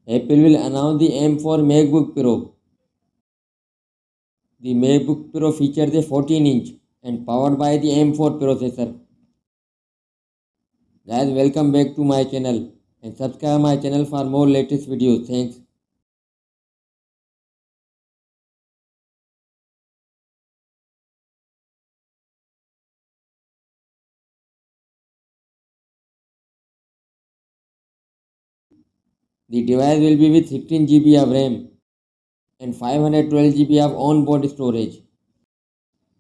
Apple will announce the M4 MacBook Pro. The MacBook Pro features a 14-inch and powered by the M4 processor. Guys, welcome back to my channel and subscribe my channel for more latest videos. Thanks. The device will be with 16 GB of RAM and 512 GB of onboard storage.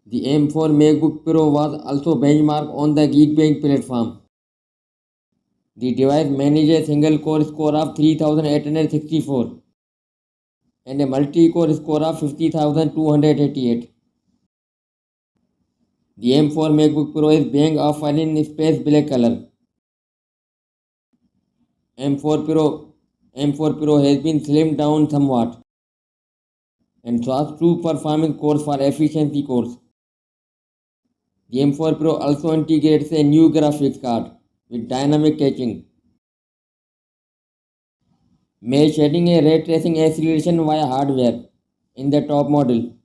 The M4 MacBook Pro was also benchmarked on the Geekbench platform. The device manages a single core score of 3864 and a multi-core score of 50288. The M4 MacBook Pro is being offered in space black color. M4 Pro M4 Pro has been slimmed down somewhat and shows true performance cores for efficiency cores. The M4 Pro also integrates a new graphics card with dynamic caching, shedding a ray tracing acceleration via hardware in the top model.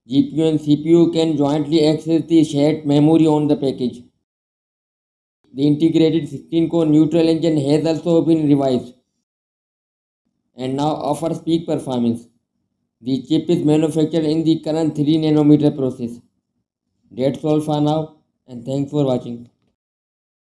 GPU and CPU can jointly access the shared memory on the package. The integrated 16-core neutral engine has also been revised and now offers peak performance. The chip is manufactured in the current 3 nanometer process. That's all for now and thanks for watching.